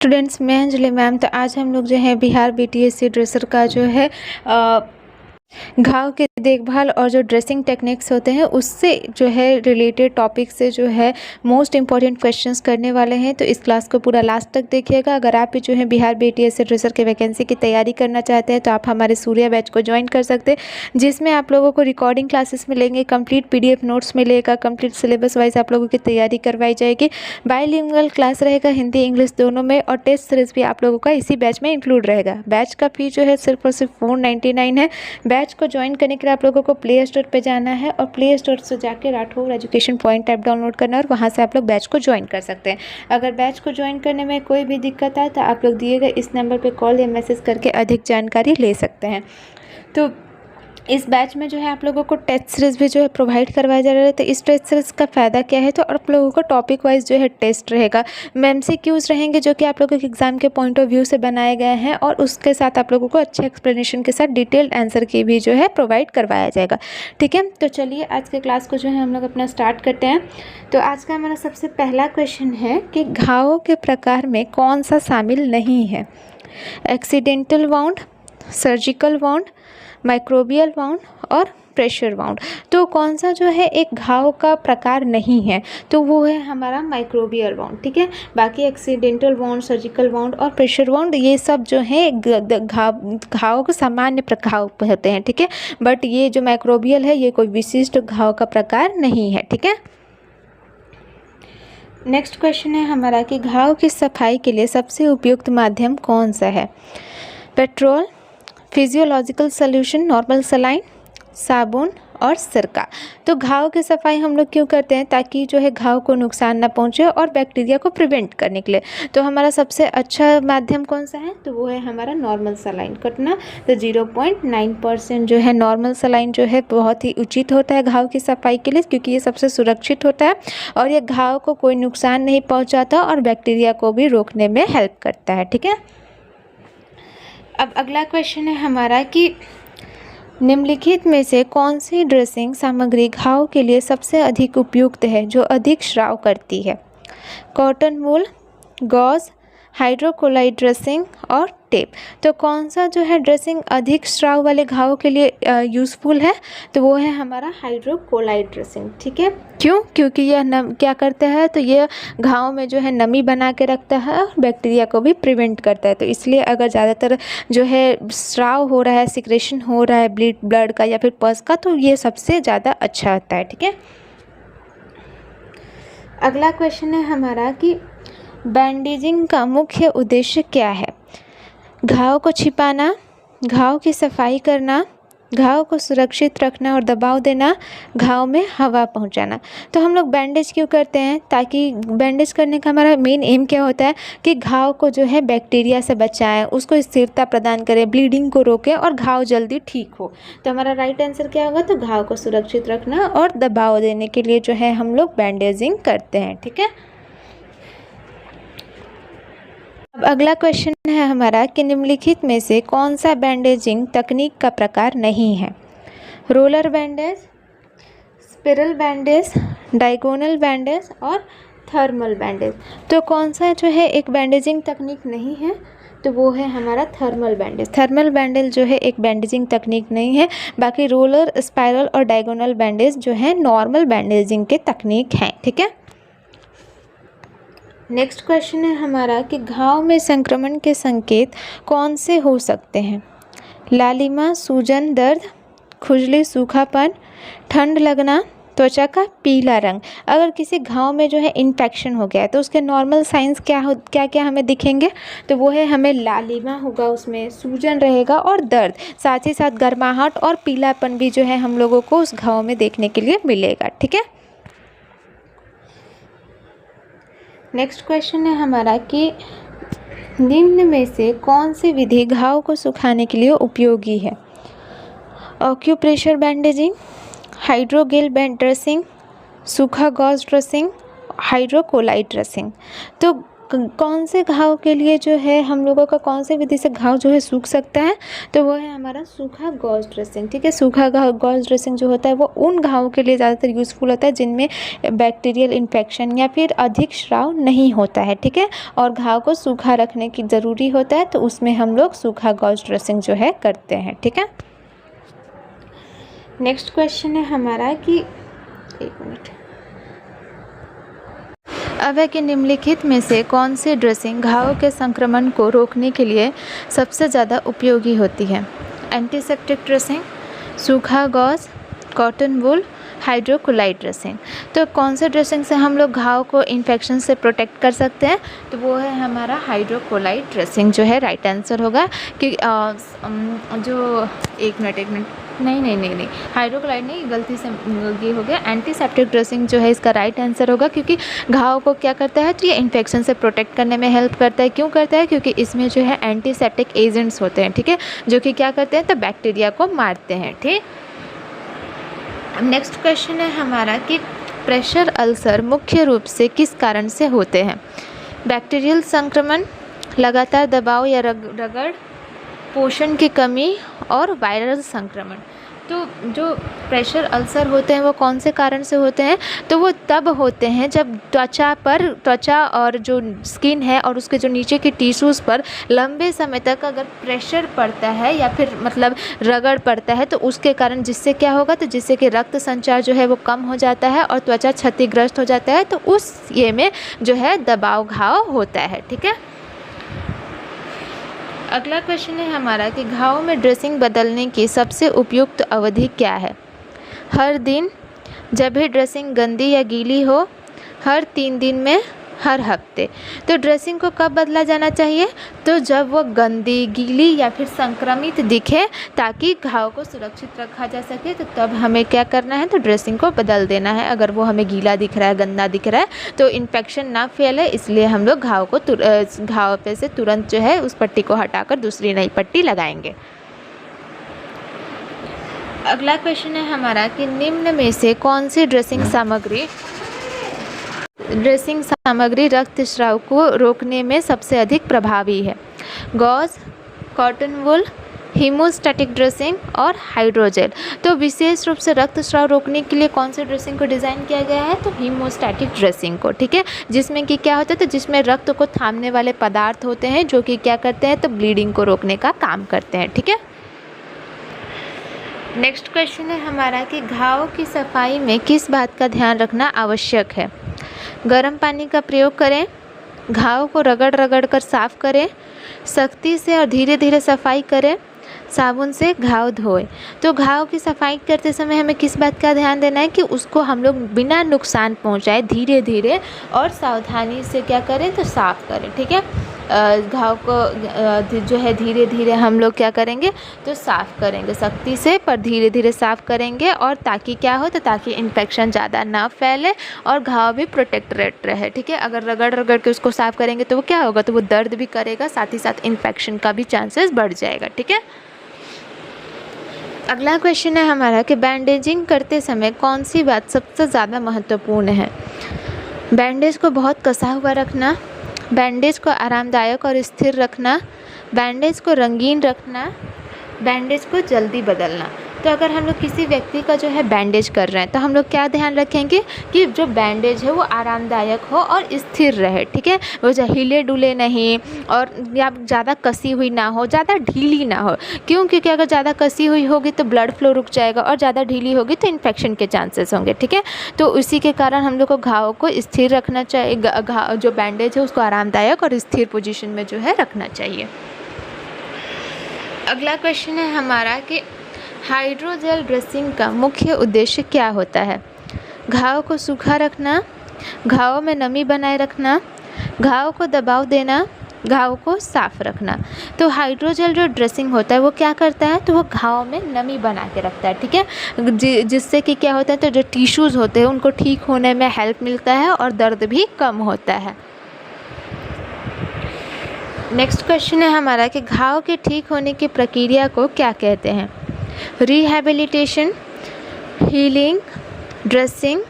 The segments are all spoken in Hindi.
स्टूडेंट्स, मैं अंजलि मैम। तो आज हम लोग जो है बिहार बीटीएससी ड्रेसर का जो है घाव की देखभाल और जो ड्रेसिंग टेक्निक्स होते हैं उससे जो है रिलेटेड टॉपिक से जो है मोस्ट इम्पॉर्टेंट क्वेश्चंस करने वाले हैं। तो इस क्लास को पूरा लास्ट तक देखिएगा। अगर आप भी जो है बिहार बीटीएससी ड्रेसर के वैकेंसी की तैयारी करना चाहते हैं तो आप हमारे सूर्या बैच को ज्वाइन कर सकते हैं, जिसमें आप लोगों को रिकॉर्डिंग क्लासेस मिलेंगे, कंप्लीट पीडीएफ नोट्स मिलेगा, कंप्लीट सिलेबस वाइज आप लोगों की तैयारी करवाई जाएगी। बाइलिंगुअल क्लास रहेगा, हिंदी इंग्लिश दोनों में, और टेस्ट सीरीज भी आप लोगों का इसी बैच में इंक्लूड रहेगा। बैच का फी जो है सिर्फ और सिर्फ 499 है। बैच को ज्वाइन करने के लिए आप लोगों को प्ले स्टोर पे जाना है और प्ले स्टोर से जाके Rathore education point app download करना है और वहाँ से आप लोग बैच को ज्वाइन कर सकते हैं। अगर बैच को ज्वाइन करने में कोई भी दिक्कत आए तो आप लोग दिए गए इस नंबर पे कॉल या मैसेज करके अधिक जानकारी ले सकते हैं। तो इस बैच में जो है आप लोगों को टेस्ट सीरीज़ भी जो है प्रोवाइड करवाया जा रहा है। तो इस टेस्ट सीरीज़ का फ़ायदा क्या है, तो आप लोगों को टॉपिक वाइज जो है टेस्ट रहेगा, एमसीक्यूज़ रहेंगे जो कि आप लोगों के एग्ज़ाम के पॉइंट ऑफ व्यू से बनाए गए हैं, और उसके साथ आप लोगों को अच्छे एक्सप्लेनेशन के साथ डिटेल्ड आंसर की भी जो है प्रोवाइड करवाया जाएगा। ठीक है, तो चलिए आज के क्लास को जो है हम लोग अपना स्टार्ट करते हैं। तो आज का हमारा सबसे पहला क्वेश्चन है कि घावों के प्रकार में कौन सा शामिल नहीं है? Accidental wound, surgical wound, microbial wound और प्रेशर वाउंड। तो कौन सा जो है एक घाव का प्रकार नहीं है, तो वो है हमारा माइक्रोबियल वाउंड। ठीक है, बाकी एक्सीडेंटल वाउंड, सर्जिकल वाउंड और प्रेशर वाउंड ये सब जो है घाव के सामान्य प्रकार होते हैं। ठीक है, बट ये जो माइक्रोबियल है ये कोई विशिष्ट घाव का प्रकार नहीं है। ठीक है, नेक्स्ट क्वेश्चन है हमारा कि घाव की सफाई के लिए सबसे उपयुक्त माध्यम कौन सा है? Petrol, physiological solution, normal saline, साबुन और सिरका। तो घाव की सफाई हम लोग क्यों करते हैं? ताकि जो है घाव को नुकसान ना पहुंचे और बैक्टीरिया को प्रिवेंट करने के लिए। तो हमारा सबसे अच्छा माध्यम कौन सा है? तो वो है हमारा नॉर्मल सलाइन कटना। तो 0.9% जो है नॉर्मल सलाइन जो है बहुत ही उचित होता है घाव की सफाई के लिए, क्योंकि ये सबसे सुरक्षित होता है और ये घाव को कोई नुकसान नहीं पहुँचाता और बैक्टीरिया को भी रोकने में हेल्प करता है। ठीक है, अब अगला क्वेश्चन है हमारा कि निम्नलिखित में से कौन सी ड्रेसिंग सामग्री घाव के लिए सबसे अधिक उपयुक्त है जो अधिक स्राव करती है? Cotton wool, gauge, hydrocolloid dressing और टेप। तो कौन सा जो है ड्रेसिंग अधिक स्राव वाले घावों के लिए यूज़फुल है? तो वो है हमारा हाइड्रोकोलाइड ड्रेसिंग। ठीक है, क्यों? क्योंकि यह क्या करता है, तो ये घाव में जो है नमी बना के रखता है और बैक्टीरिया को भी प्रिवेंट करता है। तो इसलिए अगर ज़्यादातर जो है स्राव हो रहा है, सिक्रेशन हो रहा है ब्लड का या फिर पस का, तो ये सबसे ज़्यादा अच्छा होता है। ठीक है, अगला क्वेश्चन है हमारा कि बैंडेजिंग का मुख्य उद्देश्य क्या है? घाव को छिपाना, घाव की सफाई करना, घाव को सुरक्षित रखना और दबाव देना, घाव में हवा पहुंचाना। तो हम लोग बैंडेज क्यों करते हैं? ताकि बैंडेज करने का हमारा मेन एम क्या होता है कि घाव को जो है बैक्टीरिया से बचाएं, उसको स्थिरता प्रदान करें, ब्लीडिंग को रोकें और घाव जल्दी ठीक हो। तो हमारा राइट आंसर क्या होगा? तो घाव को सुरक्षित रखना और दबाव देने के लिए जो है हम लोग बैंडेजिंग करते हैं। ठीक है, अब अगला क्वेश्चन है हमारा कि निम्नलिखित में से कौन सा बैंडेजिंग तकनीक का प्रकार नहीं है? Roller bandage, spiral bandage, diagonal bandage और थर्मल बैंडेज। तो कौन सा जो है एक बैंडेजिंग तकनीक नहीं है? तो वो है हमारा थर्मल बैंडेज। थर्मल बैंडेज जो है एक बैंडेजिंग तकनीक नहीं है, बाकी रोलर, स्पाइरल और डायगोनल बैंडेज जो है नॉर्मल बैंडेजिंग के तकनीक हैं। ठीक है, नेक्स्ट क्वेश्चन है हमारा कि घाव में संक्रमण के संकेत कौन से हो सकते हैं? लालिमा, सूजन, दर्द, खुजली, सूखापन, ठंड लगना, त्वचा का पीला रंग। अगर किसी घाव में जो है इन्फेक्शन हो गया है तो उसके नॉर्मल साइंस क्या हमें दिखेंगे? तो वो है हमें लालिमा होगा, उसमें सूजन रहेगा और दर्द, साथ ही साथ गर्माहट और पीलापन भी जो है हम लोगों को उस घाव में देखने के लिए मिलेगा। ठीक है, नेक्स्ट क्वेश्चन है हमारा कि निम्न में से कौन सी विधि घाव को सुखाने के लिए उपयोगी है? ऑक्यूप्रेशर बैंडेजिंग, हाइड्रोगेल ड्रेसिंग, सूखा गॉज ड्रेसिंग, हाइड्रोकोलाइड ड्रेसिंग। तो कौन से घाव के लिए जो है हम लोगों का कौन से विधि से घाव जो है सूख सकता है, तो वो है हमारा सूखा गॉज ड्रेसिंग। ठीक है, सूखा गॉज ड्रेसिंग जो होता है वो उन घावों के लिए ज़्यादातर यूज़फुल होता है जिनमें बैक्टीरियल इन्फेक्शन या फिर अधिक स्राव नहीं होता है। ठीक है, और घाव को सूखा रखने की ज़रूरी होता है, तो उसमें हम लोग सूखा गॉज ड्रेसिंग जो है करते हैं। ठीक है, नेक्स्ट क्वेश्चन है हमारा कि एक मिनट, अब है कि निम्नलिखित में से कौन सी ड्रेसिंग घाव के संक्रमण को रोकने के लिए सबसे ज़्यादा उपयोगी होती है। एंटीसेप्टिक ड्रेसिंग, सूखा gauze, cotton wool, hydrochloride dressing. तो कौन से ड्रेसिंग से हम लोग घाव को इन्फेक्शन से प्रोटेक्ट कर सकते हैं, तो वो है हमारा हाइड्रोक्लोराइड ड्रेसिंग जो है राइट आंसर होगा। कि जो एक मिनट नहीं, हाइड्रोक्लोराइड नहीं, गलती से ये हो गया। एंटीसेप्टिक ड्रेसिंग जो है इसका राइट आंसर होगा, क्योंकि घाव को क्या करता है, तो ये इन्फेक्शन से प्रोटेक्ट करने में हेल्प करता है। क्यों करता है, क्योंकि इसमें जो है एंटीसेप्टिक एजेंट्स होते हैं। ठीक है, जो कि क्या करते हैं, तो बैक्टीरिया को मारते हैं। ठीक, नेक्स्ट क्वेश्चन है हमारा कि प्रेशर अल्सर मुख्य रूप से किस कारण से होते हैं। बैक्टीरियल संक्रमण, लगातार दबाव या रगड़, पोषण की कमी और वायरल संक्रमण। तो जो प्रेशर अल्सर होते हैं वो कौन से कारण से होते हैं, तो वो तब होते हैं जब त्वचा और जो स्किन है और उसके जो नीचे के टिश्यूज़ पर लंबे समय तक अगर प्रेशर पड़ता है या फिर मतलब रगड़ पड़ता है, तो उसके कारण जिससे क्या होगा, तो जिससे कि रक्त संचार जो है वो कम हो जाता है और त्वचा क्षतिग्रस्त हो जाता है, तो उस ये में जो है दबाव घाव होता है। ठीक है, अगला क्वेश्चन है हमारा कि घाव में ड्रेसिंग बदलने की सबसे उपयुक्त अवधि क्या है। हर दिन, जब भी ड्रेसिंग गंदी या गीली हो, हर 3 दिन में, हर हफ्ते। तो ड्रेसिंग को कब बदला जाना चाहिए, तो जब वो गंदी, गीली या फिर संक्रमित दिखे, ताकि घाव को सुरक्षित रखा जा सके, तो तब हमें क्या करना है, तो ड्रेसिंग को बदल देना है। अगर वो हमें गीला दिख रहा है, गंदा दिख रहा है, तो इन्फेक्शन ना फैले, इसलिए हम लोग घाव पे से तुरंत जो है उस पट्टी को हटाकर दूसरी नई पट्टी लगाएंगे। अगला क्वेश्चन है हमारा कि निम्न में से कौन सी ड्रेसिंग सामग्री रक्तस्राव को रोकने में सबसे अधिक प्रभावी है। Gauze, cotton wool, haemostatic dressing और हाइड्रोजेल। तो विशेष रूप से रक्तस्राव रोकने के लिए कौन सी ड्रेसिंग को डिज़ाइन किया गया है, तो हीमोस्टैटिक ड्रेसिंग को। ठीक है, जिसमें कि क्या होता है, तो जिसमें रक्त को थामने वाले पदार्थ होते हैं जो कि क्या करते हैं, तो ब्लीडिंग को रोकने का काम करते हैं। ठीक है, नेक्स्ट क्वेश्चन है हमारा कि घाव की सफाई में किस बात का ध्यान रखना आवश्यक है। गर्म पानी का प्रयोग करें, घाव को रगड़ कर साफ़ करें, सख्ती से और धीरे धीरे सफाई करें, साबुन से घाव धोएं। तो घाव की सफाई करते समय हमें किस बात का ध्यान देना है कि उसको हम लोग बिना नुकसान पहुंचाए धीरे धीरे और सावधानी से क्या करें, तो साफ़ करें। ठीक है, घाव को जो है धीरे धीरे हम लोग क्या करेंगे, तो साफ़ करेंगे, सख्ती से पर धीरे धीरे साफ़ करेंगे, और ताकि क्या हो, तो ताकि इन्फेक्शन ज़्यादा ना फैले और घाव भी प्रोटेक्टेड रहे। ठीक है, अगर रगड़ के उसको साफ़ करेंगे तो वो क्या होगा, तो वो दर्द भी करेगा, साथ ही साथ इन्फेक्शन का भी चांसेस बढ़ जाएगा। ठीक है, अगला क्वेश्चन है हमारा कि बैंडेजिंग करते समय कौन सी बात सबसे ज़्यादा महत्वपूर्ण है। बैंडेज को बहुत कसा हुआ रखना, बैंडेज को आरामदायक और स्थिर रखना, बैंडेज को रंगीन रखना, बैंडेज को जल्दी बदलना। तो अगर हम लोग किसी व्यक्ति का जो है बैंडेज कर रहे हैं, तो हम लोग क्या ध्यान रखेंगे कि जो बैंडेज है वो आरामदायक हो और स्थिर रहे। ठीक है, वो हिले डुले नहीं और या ज़्यादा कसी हुई ना हो, ज़्यादा ढीली ना हो। क्यों, क्योंकि अगर ज़्यादा कसी हुई होगी तो ब्लड फ्लो रुक जाएगा और ज़्यादा ढीली होगी तो इन्फेक्शन के चांसेस होंगे। ठीक है, तो उसी के कारण हम लोग को घाव को स्थिर रखना चाहिए, जो बैंडेज है उसको आरामदायक और स्थिर पोजीशन में जो है रखना चाहिए। अगला क्वेश्चन है हमारा कि हाइड्रोजेल ड्रेसिंग का मुख्य उद्देश्य क्या होता है। घाव को सूखा रखना, घाव में नमी बनाए रखना, घाव को दबाव देना, घाव को साफ रखना। तो हाइड्रोजेल जो ड्रेसिंग होता है वो क्या करता है, तो वो घाव में नमी बना के रखता है। ठीक है, जिससे कि क्या होता है, तो जो टिश्यूज़ होते हैं उनको ठीक होने में हेल्प मिलता है और दर्द भी कम होता है। नेक्स्ट क्वेश्चन है हमारा कि घाव के ठीक होने की प्रक्रिया को क्या कहते हैं। Rehabilitation, healing, dressing,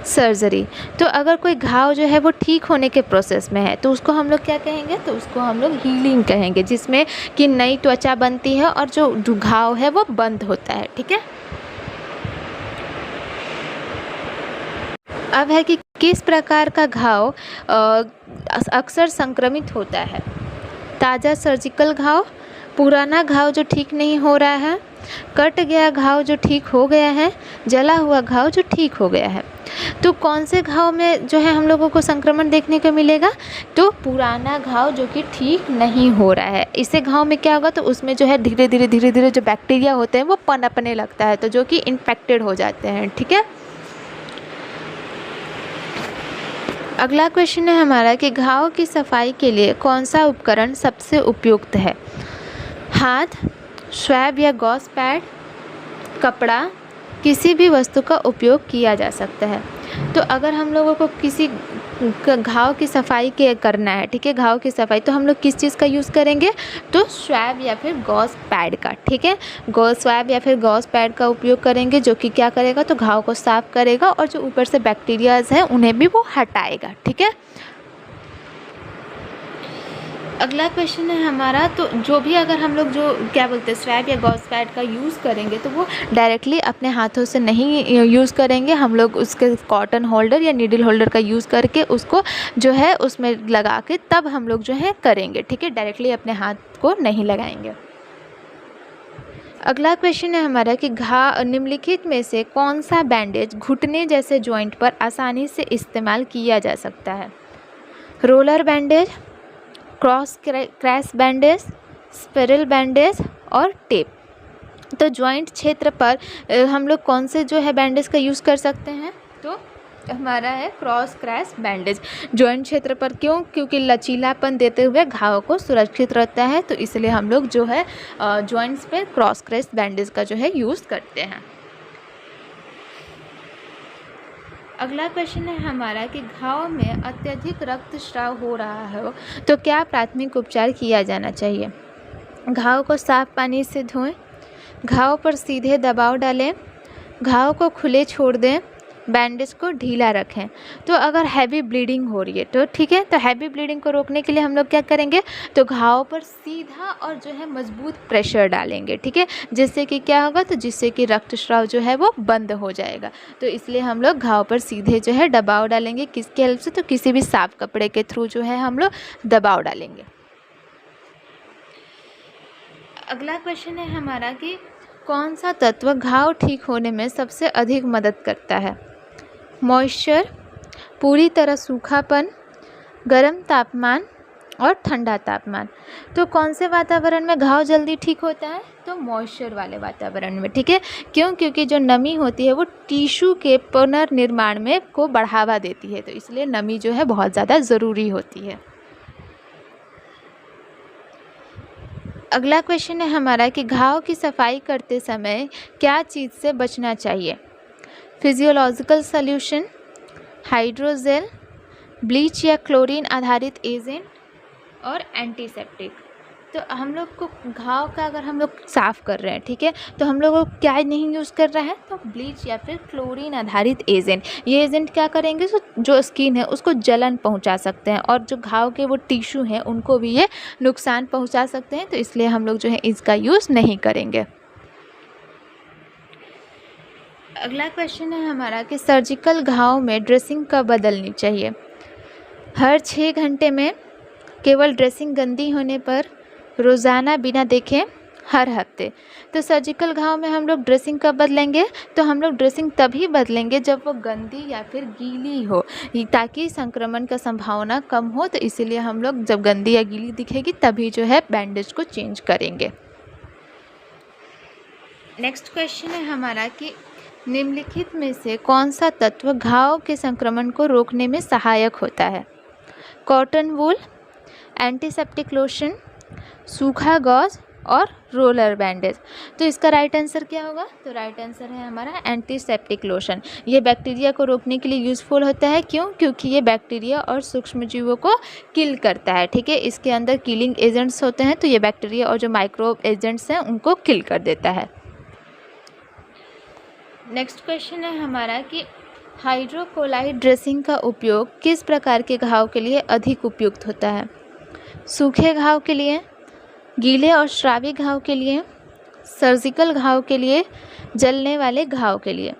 surgery. तो अगर कोई घाव जो है वो ठीक होने के प्रोसेस में है तो उसको हम लोग क्या कहेंगे, तो उसको हम लोग हीलिंग कहेंगे, जिसमें कि नई त्वचा बनती है और जो घाव है वो बंद होता है। ठीक है, अब है कि किस प्रकार का घाव अक्सर संक्रमित होता है। ताज़ा सर्जिकल घाव, पुराना घाव जो ठीक नहीं हो रहा है, कट गया घाव जो ठीक हो गया है, जला हुआ घाव जो ठीक हो गया है। तो कौन से घाव में जो है हम लोगों को संक्रमण देखने को मिलेगा, तो पुराना घाव जो कि ठीक नहीं हो रहा है। इससे घाव में क्या होगा, तो उसमें जो है धीरे धीरे जो बैक्टीरिया होते हैं वो पनपने लगता है, तो जो कि इन्फेक्टेड हो जाते हैं। ठीक है, अगला क्वेश्चन है हमारा कि घाव की सफाई के लिए कौन सा उपकरण सबसे उपयुक्त है। हाथ, स्वैब या गॉस पैड, कपड़ा, किसी भी वस्तु का उपयोग किया जा सकता है। तो अगर हम लोगों को किसी घाव की सफाई के करना है, ठीक है, घाव की सफाई, तो हम लोग किस चीज़ का यूज़ करेंगे, तो स्वैब या फिर गॉस पैड का। ठीक है, स्वैब या फिर गॉस पैड का उपयोग करेंगे, जो कि क्या करेगा, तो घाव को साफ करेगा और जो ऊपर से बैक्टीरियाज हैं उन्हें भी वो हटाएगा। ठीक है, अगला क्वेश्चन है हमारा, तो जो भी अगर हम लोग जो क्या बोलते हैं स्वैब या गॉस पैड का यूज़ करेंगे तो वो डायरेक्टली अपने हाथों से नहीं यूज़ करेंगे, हम लोग उसके कॉटन होल्डर या नीडल होल्डर का यूज़ करके उसको जो है उसमें लगा के तब हम लोग जो है करेंगे। ठीक है, डायरेक्टली अपने हाथ को नहीं लगाएंगे। अगला क्वेश्चन है हमारा कि निम्नलिखित में से कौन सा बैंडेज घुटने जैसे जॉइंट पर आसानी से इस्तेमाल किया जा सकता है। Roller bandage, cross crash bandage, spiral bandage और टेप। तो जॉइंट क्षेत्र पर हम लोग कौन से जो है बैंडेज का यूज़ कर सकते हैं, तो हमारा है क्रॉस क्रैश बैंडेज। जॉइंट क्षेत्र पर क्यों, क्योंकि लचीलापन देते हुए घाव को सुरक्षित रहता है, तो इसलिए हम लोग जो है जॉइंट्स पे क्रॉस क्रैश बैंडेज का जो है यूज़ करते हैं। अगला क्वेश्चन है हमारा कि घाव में अत्यधिक रक्तस्राव हो रहा है तो क्या प्राथमिक उपचार किया जाना चाहिए। घाव को साफ पानी से धोएं, घाव पर सीधे दबाव डालें, घाव को खुले छोड़ दें, बैंडेज को ढीला रखें। तो अगर हैवी ब्लीडिंग हो रही है तो ठीक है, तो हैवी ब्लीडिंग को रोकने के लिए हम लोग क्या करेंगे, तो घाव पर सीधा और जो है मजबूत प्रेशर डालेंगे। ठीक है, जिससे कि क्या होगा, तो जिससे कि रक्तस्राव जो है वो बंद हो जाएगा। तो इसलिए हम लोग घाव पर सीधे जो है दबाव डालेंगे, किसकी हेल्प से, तो किसी भी साफ कपड़े के थ्रू जो है हम लोग दबाव डालेंगे। अगला क्वेश्चन है हमारा कि कौन सा तत्व घाव ठीक होने में सबसे अधिक मदद करता है। मॉइस्चर, पूरी तरह सूखापन, गर्म तापमान और ठंडा तापमान। तो कौन से वातावरण में घाव जल्दी ठीक होता है, तो मॉइस्चर वाले वातावरण में। ठीक है, क्यों, क्योंकि जो नमी होती है वो टिश्यू के पुनर्निर्माण में को बढ़ावा देती है, तो इसलिए नमी जो है बहुत ज़्यादा ज़रूरी होती है। अगला क्वेश्चन है हमारा कि घाव की सफाई करते समय क्या चीज़ से बचना चाहिए। फिजियोलॉजिकल सॉल्यूशन, हाइड्रोजेल, ब्लीच या क्लोरीन आधारित एजेंट और एंटीसेप्टिक। तो हम लोग को घाव का अगर हम लोग साफ़ कर रहे हैं, ठीक है, तो हम लोग को क्या नहीं यूज़ कर रहा है, तो ब्लीच या फिर क्लोरीन आधारित एजेंट। ये एजेंट क्या करेंगे, जो स्किन है उसको जलन पहुंचा सकते हैं और जो घाव के वो टिश्यू हैं उनको भी ये नुकसान पहुंचा सकते हैं, तो इसलिए हम लोग जो है इसका यूज़ नहीं करेंगे। अगला क्वेश्चन है हमारा कि सर्जिकल घाव में ड्रेसिंग कब बदलनी चाहिए। हर 6 घंटे में, केवल ड्रेसिंग गंदी होने पर, रोज़ाना बिना देखे, हर हफ्ते। तो सर्जिकल घाव में हम लोग ड्रेसिंग कब बदलेंगे, तो हम लोग ड्रेसिंग तभी बदलेंगे जब वो गंदी या फिर गीली हो, ताकि संक्रमण का संभावना कम हो। तो इसीलिए हम लोग जब गंदी या गीली दिखेगी तभी जो है बैंडेज को चेंज करेंगे। नेक्स्ट क्वेश्चन है हमारा कि निम्नलिखित में से कौन सा तत्व घाव के संक्रमण को रोकने में सहायक होता है। कॉटन वूल, एंटीसेप्टिक लोशन, सूखा गॉज और रोलर बैंडेज। तो इसका राइट आंसर क्या होगा, तो राइट आंसर है हमारा एंटीसेप्टिक लोशन। ये बैक्टीरिया को रोकने के लिए यूज़फुल होता है, क्यों, क्योंकि ये बैक्टीरिया और सूक्ष्मजीवों को किल करता है। ठीक है, इसके अंदर किलिंग एजेंट्स होते हैं, तो ये बैक्टीरिया और जो माइक्रोब एजेंट्स हैं उनको किल कर देता है। नेक्स्ट क्वेश्चन है हमारा कि हाइड्रोकोलाइड ड्रेसिंग का उपयोग किस प्रकार के घाव के लिए अधिक उपयुक्त होता है? सूखे घाव के लिए, गीले और स्रावी घाव के लिए, सर्जिकल घाव के लिए, जलने वाले घाव के लिए।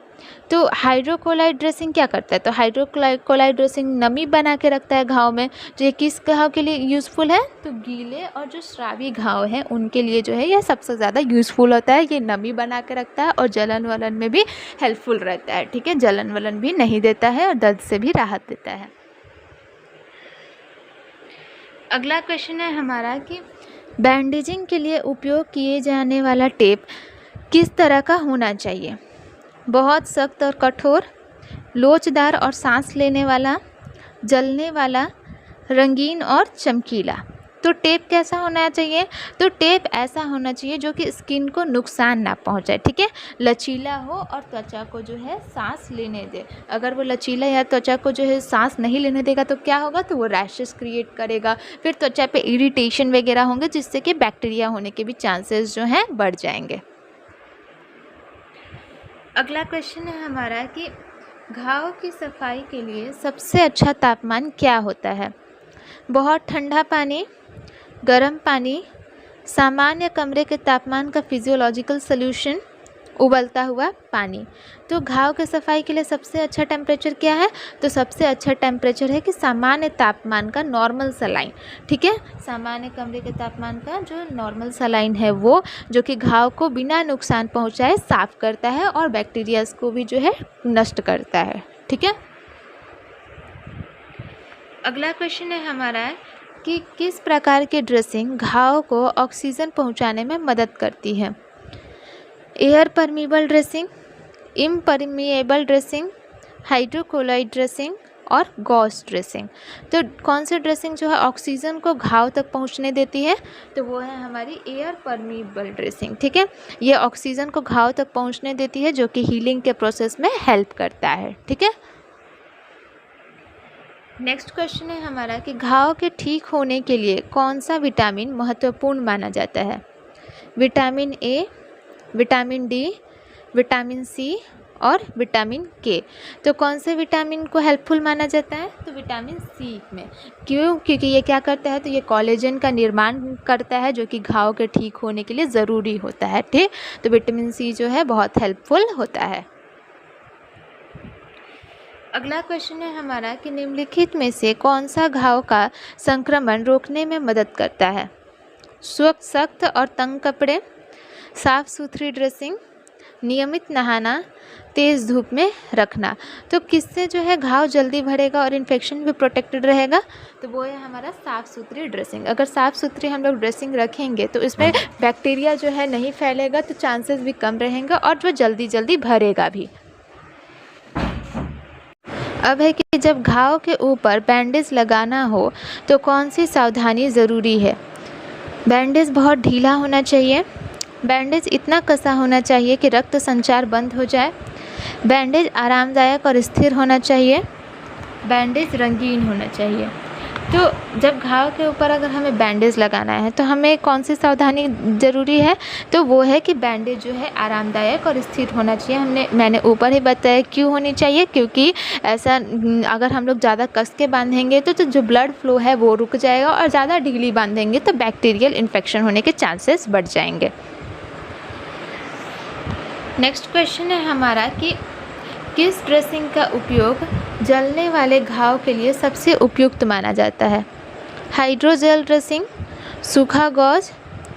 तो हाइड्रोकोलाइड ड्रेसिंग क्या करता है? तो हाइड्रोकोलाइड ड्रेसिंग नमी बना के रखता है घाव में। जो ये किस घाव के लिए यूज़फुल है? तो गीले और जो स्रावी घाव हैं उनके लिए जो है यह सबसे ज़्यादा यूज़फुल होता है। ये नमी बना के रखता है और जलन वलन में भी हेल्पफुल रहता है। ठीक है, जलन वलन भी नहीं देता है और दर्द से भी राहत देता है। अगला क्वेश्चन है हमारा कि बैंडेजिंग के लिए उपयोग किए जाने वाला टेप किस तरह का होना चाहिए? बहुत सख्त और कठोर, लोचदार और सांस लेने वाला, जलने वाला, रंगीन और चमकीला। तो टेप कैसा होना चाहिए? तो टेप ऐसा होना चाहिए जो कि स्किन को नुकसान ना पहुंचाए। ठीक है, लचीला हो और त्वचा को जो है सांस लेने दे। अगर वो लचीला या त्वचा को जो है सांस नहीं लेने देगा तो क्या होगा? तो वो रैशेस क्रिएट करेगा, फिर त्वचा पे इरिटेशन वगैरह होंगे जिससे कि बैक्टीरिया होने के भी चांसेस जो हैं बढ़ जाएंगे। अगला क्वेश्चन है हमारा कि घाव की सफाई के लिए सबसे अच्छा तापमान क्या होता है? बहुत ठंडा पानी, गर्म पानी, सामान्य कमरे के तापमान का फिजियोलॉजिकल सॉल्यूशन, उबलता हुआ पानी। तो घाव के सफाई के लिए सबसे अच्छा टेम्परेचर क्या है? तो सबसे अच्छा टेम्परेचर है कि सामान्य तापमान का नॉर्मल सलाइन। ठीक है, सामान्य कमरे के तापमान का जो नॉर्मल सलाइन है वो, जो कि घाव को बिना नुकसान पहुंचाए साफ़ करता है और बैक्टीरियाज को भी जो है नष्ट करता है। ठीक है, अगला क्वेश्चन है हमारा कि किस प्रकार की ड्रेसिंग घाव को ऑक्सीजन पहुंचाने में मदद करती है? Air permeable dressing, impermeable dressing, hydrocolloid dressing और गॉस ड्रेसिंग। तो कौन सी ड्रेसिंग जो है ऑक्सीजन को घाव तक पहुंचने देती है? तो वो है हमारी एयर परमीबल ड्रेसिंग। ठीक है, ये ऑक्सीजन को घाव तक पहुंचने देती है जो कि हीलिंग के प्रोसेस में हेल्प करता है। ठीक है, नेक्स्ट क्वेश्चन है हमारा कि घाव के ठीक होने के लिए कौन सा विटामिन महत्वपूर्ण माना जाता है? Vitamin A, vitamin D, vitamin C और विटामिन के। तो कौन से विटामिन को हेल्पफुल माना जाता है? तो विटामिन सी में। क्यों? क्योंकि ये क्या करता है? तो ये कोलेजन का निर्माण करता है जो कि घाव के ठीक होने के लिए ज़रूरी होता है। ठीक, तो विटामिन सी जो है बहुत हेल्पफुल होता है। अगला क्वेश्चन है हमारा कि निम्नलिखित में से कौन सा घाव का संक्रमण रोकने में मदद करता है? सख्त और तंग कपड़े, साफ़ सुथरी ड्रेसिंग, नियमित नहाना, तेज़ धूप में रखना। तो किससे जो है घाव जल्दी भरेगा और इन्फेक्शन भी प्रोटेक्टेड रहेगा? तो वो है हमारा साफ़ सुथरी ड्रेसिंग। अगर साफ़ सुथरी हम लोग ड्रेसिंग रखेंगे तो इसमें बैक्टीरिया जो है नहीं फैलेगा, तो चांसेस भी कम रहेंगे और जो जल्दी जल्दी भरेगा भी। अब है कि जब घाव के ऊपर बैंडेज लगाना हो तो कौन सी सावधानी ज़रूरी है? बैंडेज बहुत ढीला होना चाहिए, बैंडेज इतना कसा होना चाहिए कि रक्त संचार बंद हो जाए, बैंडेज आरामदायक और स्थिर होना चाहिए, बैंडेज रंगीन होना चाहिए। तो जब घाव के ऊपर अगर हमें बैंडेज लगाना है तो हमें कौन सी सावधानी ज़रूरी है? तो वो है कि बैंडेज जो है आरामदायक और स्थिर होना चाहिए। मैंने ऊपर ही बताया क्यों होनी चाहिए, क्योंकि ऐसा अगर हम लोग ज़्यादा कस के बांधेंगे तो जो ब्लड फ्लो है वो रुक जाएगा और ज़्यादा ढीली बांधेंगे तो बैक्टीरियल इन्फेक्शन होने के चांसेस बढ़ जाएंगे। नेक्स्ट क्वेश्चन है हमारा कि किस ड्रेसिंग का उपयोग जलने वाले घाव के लिए सबसे उपयुक्त माना जाता है? हाइड्रोजेल ड्रेसिंग, सूखा गॉज,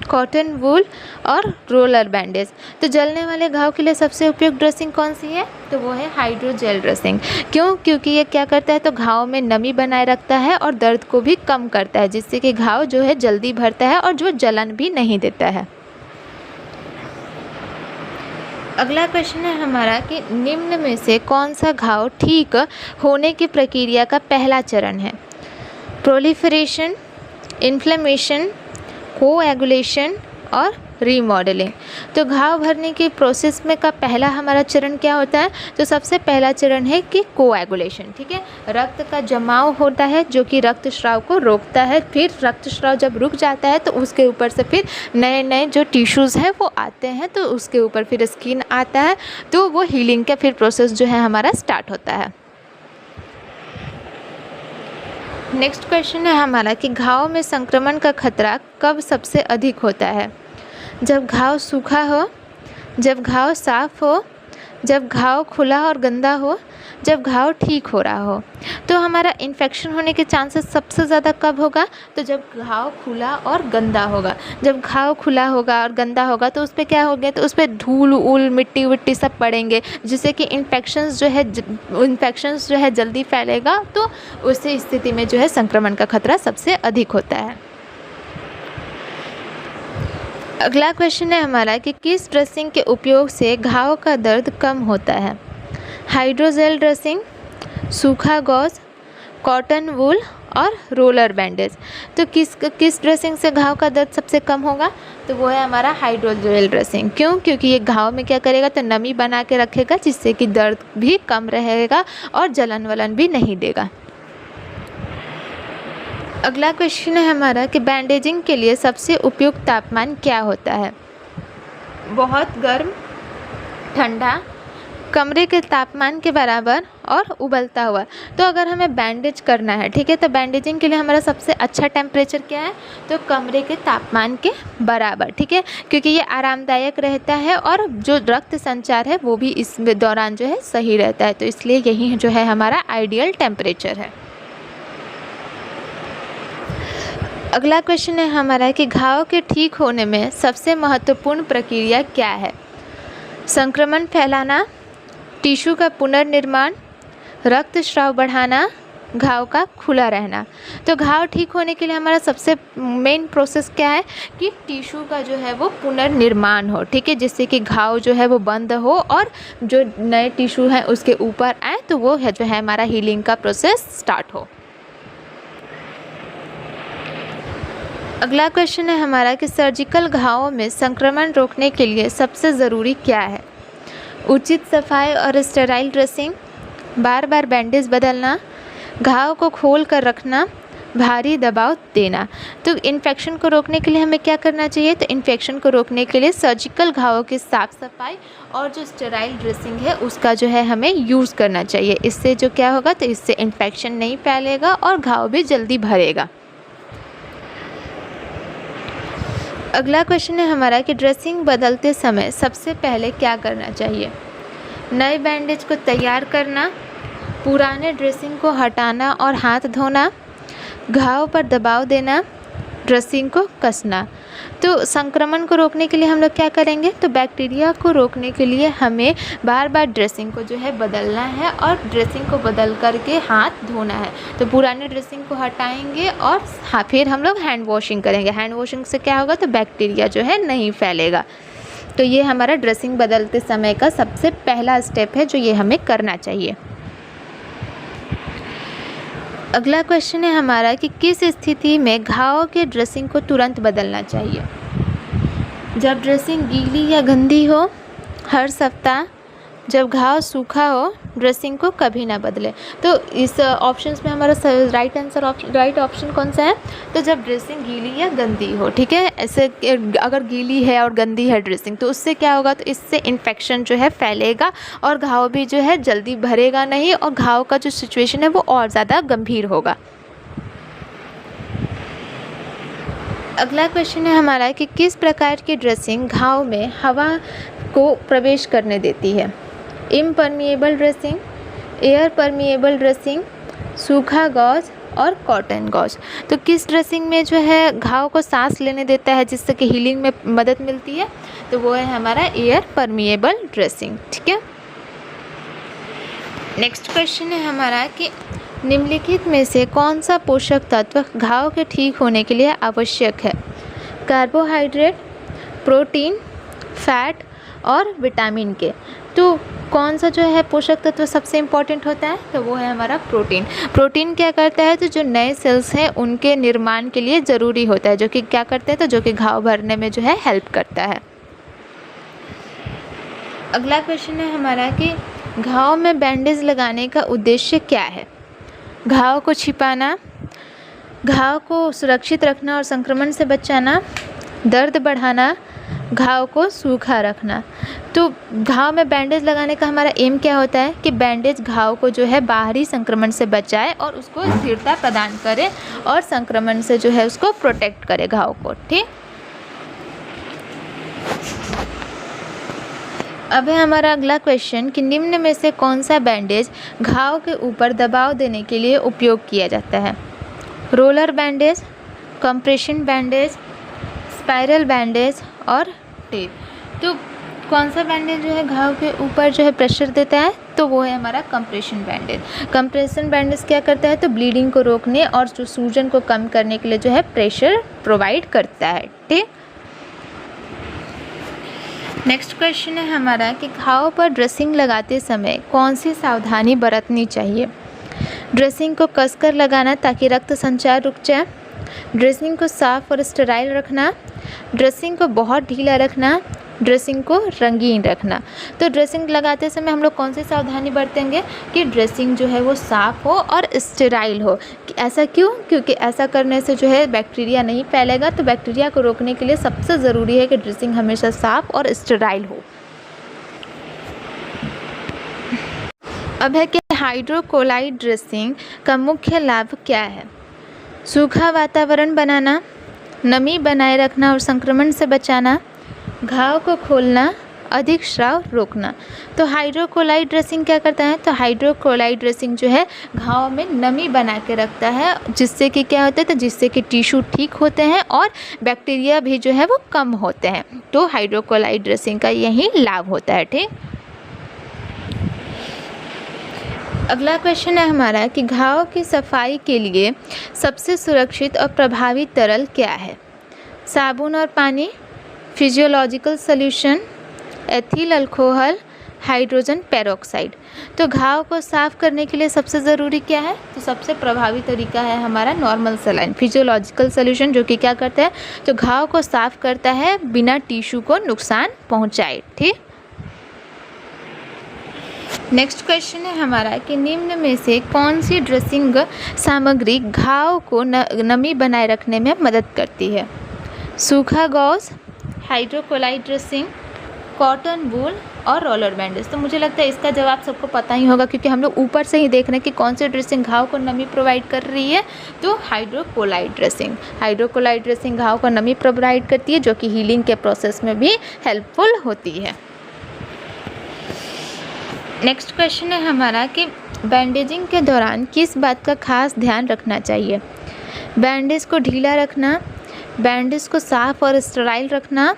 कॉटन वूल और रोलर बैंडेज। तो जलने वाले घाव के लिए सबसे उपयुक्त ड्रेसिंग कौन सी है? तो वो है हाइड्रोजेल ड्रेसिंग। क्यों? क्योंकि ये क्या करता है? तो घाव में नमी बनाए रखता है और दर्द को भी कम करता है, जिससे कि घाव जो है जल्दी भरता है और जो जलन भी नहीं देता है। अगला क्वेश्चन है हमारा कि निम्न में से कौन सा घाव ठीक होने की प्रक्रिया का पहला चरण है? प्रोलिफरेशन, इन्फ्लेमेशन, कोएगुलेशन और रीमॉडलिंग। तो घाव भरने की प्रोसेस में का पहला हमारा चरण क्या होता है? तो सबसे पहला चरण है कि कोएगुलेशन, ठीक है। रक्त का जमाव होता है जो कि रक्तस्राव को रोकता है। फिर रक्तस्राव जब रुक जाता है तो उसके ऊपर से फिर नए नए जो टिश्यूज़ हैं वो आते हैं, तो उसके ऊपर फिर स्किन आता है, तो वो हीलिंग का फिर प्रोसेस जो है हमारा स्टार्ट होता है। नेक्स्ट क्वेश्चन है हमारा कि घाव में संक्रमण का खतरा कब सबसे अधिक होता है? जब घाव सूखा हो, जब घाव साफ हो, जब घाव खुला और गंदा हो, जब घाव ठीक हो रहा हो। तो हमारा इन्फेक्शन होने के चांसेस सबसे ज़्यादा कब होगा? तो जब घाव खुला और गंदा होगा। जब घाव खुला होगा और गंदा होगा तो उस पर क्या होगा? तो उस पर धूल ऊल मिट्टी विट्टी सब पड़ेंगे, जिससे कि इन्फेक्शंस जो है जल्दी फैलेगा, तो उस स्थिति में जो है संक्रमण का खतरा सबसे अधिक होता है। अगला क्वेश्चन है हमारा कि किस ड्रेसिंग के उपयोग से घाव का दर्द कम होता है? हाइड्रोजेल ड्रेसिंग, सूखा गॉज, कॉटन वूल और रोलर बैंडेज। तो किस ड्रेसिंग से घाव का दर्द सबसे कम होगा? तो वो है हमारा हाइड्रोजेल ड्रेसिंग। क्यों? क्योंकि ये घाव में क्या करेगा? तो नमी बना के रखेगा, जिससे कि दर्द भी कम रहेगा और जलन वलन भी नहीं देगा। अगला क्वेश्चन है हमारा कि बैंडेजिंग के लिए सबसे उपयुक्त तापमान क्या होता है? बहुत गर्म, ठंडा, कमरे के तापमान के बराबर और उबलता हुआ। तो अगर हमें बैंडेज करना है, ठीक है, तो बैंडेजिंग के लिए हमारा सबसे अच्छा टेम्परेचर क्या है? तो कमरे के तापमान के बराबर, ठीक है, क्योंकि ये आरामदायक रहता है और जो रक्त संचार है वो भी इस दौरान जो है सही रहता है। तो इसलिए यही जो है हमारा आइडियल टेम्परेचर है। अगला क्वेश्चन है हमारा कि घाव के ठीक होने में सबसे महत्वपूर्ण प्रक्रिया क्या है? संक्रमण फैलाना, टिश्यू का पुनर्निर्माण, रक्तस्राव बढ़ाना, घाव का खुला रहना। तो घाव ठीक होने के लिए हमारा सबसे मेन प्रोसेस क्या है? कि टिश्यू का जो है वो पुनर्निर्माण हो, ठीक है, जिससे कि घाव जो है वो बंद हो और जो नए टिश्यू हैं उसके ऊपर आए, तो वो है जो है हमारा हीलिंग का प्रोसेस स्टार्ट हो। अगला क्वेश्चन है हमारा कि सर्जिकल घावों में संक्रमण रोकने के लिए सबसे ज़रूरी क्या है? उचित सफाई और स्टेराइल ड्रेसिंग, बार बार बैंडेज बदलना, घाव को खोल कर रखना, भारी दबाव देना। तो इन्फेक्शन को रोकने के लिए हमें क्या करना चाहिए? तो इन्फेक्शन को रोकने के लिए सर्जिकल घावों की साफ़ सफाई और जो स्टेराइल ड्रेसिंग है उसका जो है हमें यूज़ करना चाहिए। इससे जो क्या होगा? तो इससे इन्फेक्शन नहीं फैलेगा और घाव भी जल्दी भरेगा। अगला क्वेश्चन है हमारा कि ड्रेसिंग बदलते समय सबसे पहले क्या करना चाहिए? नए बैंडेज को तैयार करना, पुराने ड्रेसिंग को हटाना और हाथ धोना, घाव पर दबाव देना, ड्रेसिंग को कसना। तो संक्रमण को रोकने के लिए हम लोग क्या करेंगे? तो बैक्टीरिया को रोकने के लिए हमें बार बार ड्रेसिंग को जो है बदलना है और ड्रेसिंग को बदल करके हाथ धोना है। तो पुराने ड्रेसिंग को हटाएंगे और फिर हम लोग हैंड वॉशिंग करेंगे। हैंड वॉशिंग से क्या होगा? तो बैक्टीरिया जो है नहीं फैलेगा। तो ये हमारा ड्रेसिंग बदलते समय का सबसे पहला स्टेप है जो ये हमें करना चाहिए। अगला क्वेश्चन है हमारा कि किस स्थिति में घाव के ड्रेसिंग को तुरंत बदलना चाहिए? जब ड्रेसिंग गीली या गंदी हो, हर सप्ताह, जब घाव सूखा हो, ड्रेसिंग को कभी ना बदले। तो इस ऑप्शंस में हमारा राइट ऑप्शन कौन सा है? तो जब ड्रेसिंग गीली या गंदी हो, ठीक है। ऐसे अगर गीली है और गंदी है ड्रेसिंग तो उससे क्या होगा? तो इससे इन्फेक्शन जो है फैलेगा और घाव भी जो है जल्दी भरेगा नहीं और घाव का जो सिचुएशन है वो और ज़्यादा गंभीर होगा। अगला क्वेश्चन है हमारा कि किस प्रकार की ड्रेसिंग घाव में हवा को प्रवेश करने देती है? Impermeable dressing, air permeable dressing, सूखा गॉज और कॉटन गॉज। तो किस ड्रेसिंग में जो है घाव को सांस लेने देता है जिससे कि हीलिंग में मदद मिलती है? तो वो है हमारा एयर परमिएबल ड्रेसिंग, ठीक है। नेक्स्ट क्वेश्चन है हमारा कि निम्नलिखित में से कौन सा पोषक तत्व घाव के ठीक होने के लिए आवश्यक है? कार्बोहाइड्रेट, प्रोटीन, फैट और विटामिन के। तो कौन सा जो है पोषक तत्व सबसे इम्पॉर्टेंट होता है, तो वो है हमारा प्रोटीन। प्रोटीन क्या करता है, तो जो नए सेल्स हैं उनके निर्माण के लिए ज़रूरी होता है, जो कि क्या करते हैं, तो जो कि घाव भरने में जो है हेल्प करता है। अगला क्वेश्चन है हमारा कि घाव में बैंडेज लगाने का उद्देश्य क्या है। घाव को छिपाना, घाव को सुरक्षित रखना और संक्रमण से बचाना, दर्द बढ़ाना, घाव को सूखा रखना। तो घाव में बैंडेज लगाने का हमारा एम क्या होता है कि बैंडेज घाव को जो है बाहरी संक्रमण से बचाए और उसको स्थिरता प्रदान करे और संक्रमण से जो है उसको प्रोटेक्ट करे घाव को। ठीक, अब है हमारा अगला क्वेश्चन कि निम्न में से कौन सा बैंडेज घाव के ऊपर दबाव देने के लिए उपयोग किया जाता है। Roller bandage, compression bandage, spiral bandage और टेप। तो कौन सा बैंडेज जो है घाव के ऊपर जो है प्रेशर देता है, तो वो है हमारा कंप्रेशन बैंडेज। कंप्रेशन बैंडेज क्या करता है, तो ब्लीडिंग को रोकने और जो सूजन को कम करने के लिए जो है प्रेशर प्रोवाइड करता है। ठीक, नेक्स्ट क्वेश्चन है हमारा कि घाव पर ड्रेसिंग लगाते समय कौन सी सावधानी बरतनी चाहिए। ड्रेसिंग को कसकर लगाना ताकि रक्त संचार रुक जाए, ड्रेसिंग को साफ और स्टेराइल रखना, ड्रेसिंग को बहुत ढीला रखना, ड्रेसिंग को रंगीन रखना। तो ड्रेसिंग लगाते समय हम लोग कौन सी सावधानी बरतेंगे कि ड्रेसिंग जो है वो साफ़ हो और स्टेराइल हो। ऐसा क्यों, क्योंकि ऐसा करने से जो है बैक्टीरिया नहीं फैलेगा। तो बैक्टीरिया को रोकने के लिए सबसे ज़रूरी है कि ड्रेसिंग हमेशा साफ़ और स्टेराइल हो। अब है कि हाइड्रोकोलाइड ड्रेसिंग का मुख्य लाभ क्या है। सूखा वातावरण बनाना, नमी बनाए रखना और संक्रमण से बचाना, घाव को खोलना, अधिक स्राव रोकना। तो हाइड्रोकोलाइड ड्रेसिंग क्या करता है, तो हाइड्रोकोलाइड ड्रेसिंग जो है घाव में नमी बना के रखता है, जिससे कि क्या होता है, तो जिससे कि टिश्यू ठीक होते हैं और बैक्टीरिया भी जो है वो कम होते हैं। तो हाइड्रोकोलाइड ड्रेसिंग का यही लाभ होता है। ठीक, अगला क्वेश्चन है हमारा कि घाव की सफाई के लिए सबसे सुरक्षित और प्रभावी तरल क्या है। साबुन और पानी, physiological solution, ethyl alcohol, hydrogen peroxide. तो घाव को साफ़ करने के लिए सबसे ज़रूरी क्या है, तो सबसे प्रभावी तरीका है हमारा नॉर्मल सलाइन, फिजियोलॉजिकल सॉल्यूशन, जो कि क्या करता है, तो घाव को साफ़ करता है बिना टिश्यू को नुकसान पहुंचाए। ठीक, नेक्स्ट क्वेश्चन है हमारा कि निम्न में से कौन सी ड्रेसिंग सामग्री घाव को नमी बनाए रखने में मदद करती है। सूखा gauge, hydrocolloid dressing, cotton wool और रोलर बैंडेज। तो मुझे लगता है इसका जवाब सबको पता ही होगा, क्योंकि हम लोग ऊपर से ही देख रहे हैं कि कौन सी ड्रेसिंग घाव को नमी प्रोवाइड कर रही है। तो हाइड्रोकोलाइड ड्रेसिंग, हाइड्रोकोलाइड ड्रेसिंग घाव को नमी प्रोवाइड करती है, जो कि हीलिंग के प्रोसेस में भी हेल्पफुल होती है। नेक्स्ट क्वेश्चन है हमारा कि बैंडेजिंग के दौरान किस बात का खास ध्यान रखना चाहिए। बैंडेज को ढीला रखना, बैंडेज को साफ़ और स्टेराइल रखना,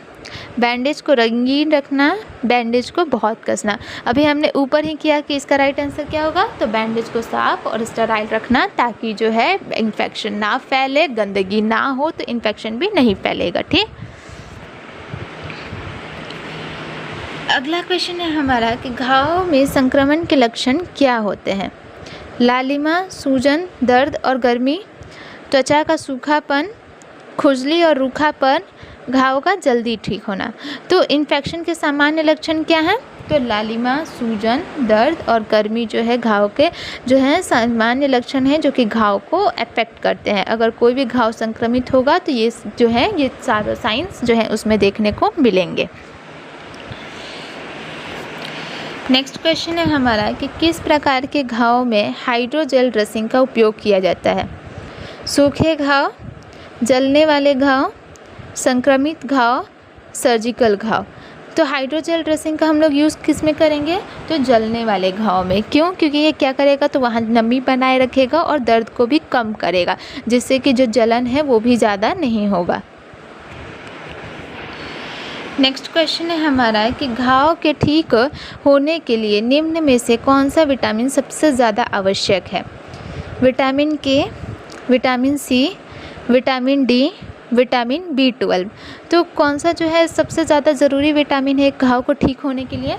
बैंडेज को रंगीन रखना, बैंडेज को बहुत कसना। अभी हमने ऊपर ही किया कि इसका राइट आंसर क्या होगा, तो बैंडेज को साफ़ और स्टेराइल रखना ताकि जो है इन्फेक्शन ना फैले, गंदगी ना हो तो इन्फेक्शन भी नहीं फैलेगा। ठीक, अगला क्वेश्चन है हमारा कि घाव में संक्रमण के लक्षण क्या होते हैं। लालिमा, सूजन, दर्द और गर्मी, त्वचा का सूखापन, खुजली और रूखापन, घाव का जल्दी ठीक होना। तो इन्फेक्शन के सामान्य लक्षण क्या हैं, तो लालिमा, सूजन, दर्द और गर्मी जो है घाव के जो है सामान्य लक्षण हैं, जो कि घाव को अफेक्ट करते हैं। अगर कोई भी घाव संक्रमित होगा तो ये जो है ये सारे साइंस जो है उसमें देखने को मिलेंगे। नेक्स्ट क्वेश्चन है हमारा कि किस प्रकार के घाव में हाइड्रोजेल ड्रेसिंग का उपयोग किया जाता है। सूखे घाव, जलने वाले घाव, संक्रमित घाव, सर्जिकल घाव। तो हाइड्रोजेल ड्रेसिंग का हम लोग यूज़ किस में करेंगे, तो जलने वाले घाव में। क्यों, क्योंकि ये क्या करेगा, तो वहाँ नमी बनाए रखेगा और दर्द को भी कम करेगा, जिससे कि जो जलन है वो भी ज़्यादा नहीं होगा। नेक्स्ट क्वेश्चन है हमारा कि घाव के ठीक होने के लिए निम्न में से कौन सा विटामिन सबसे ज़्यादा आवश्यक है। Vitamin K, vitamin C, vitamin D, vitamin B12। तो कौन सा जो है सबसे ज़्यादा ज़रूरी विटामिन है घाव को ठीक होने के लिए,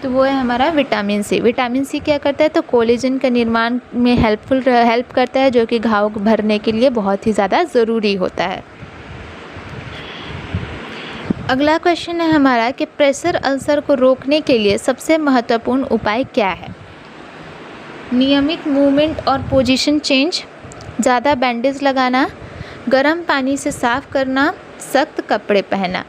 तो वो है हमारा विटामिन सी। विटामिन सी क्या करता है, तो कोलेजन का निर्माण में हेल्प करता है, जो कि घाव भरने के लिए बहुत ही ज़्यादा ज़रूरी होता है। अगला क्वेश्चन है हमारा कि प्रेशर अल्सर को रोकने के लिए सबसे महत्वपूर्ण उपाय क्या है। नियमित मूवमेंट और पोजीशन चेंज, ज़्यादा बैंडेज लगाना, गर्म पानी से साफ़ करना, सख्त कपड़े पहनना।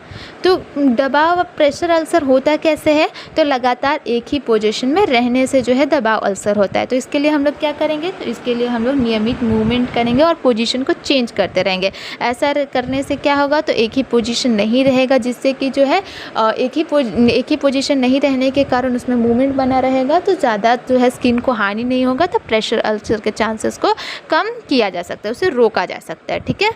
तो दबाव प्रेशर अल्सर होता कैसे है, तो लगातार एक ही पोजीशन में रहने से जो है दबाव अल्सर होता है। तो इसके लिए हम लोग क्या करेंगे, तो इसके लिए हम लोग नियमित मूवमेंट करेंगे और पोजीशन को चेंज करते रहेंगे। ऐसा करने से क्या होगा, तो एक ही पोजीशन नहीं रहेगा, जिससे कि जो है एक ही पोजीशन नहीं रहने के कारण उसमें मूवमेंट बना रहेगा, तो ज़्यादा जो है स्किन को हानि नहीं होगा, तो प्रेशर अल्सर के चांसेस को कम किया जा सकता है, उसे रोका जा सकता है। ठीक है।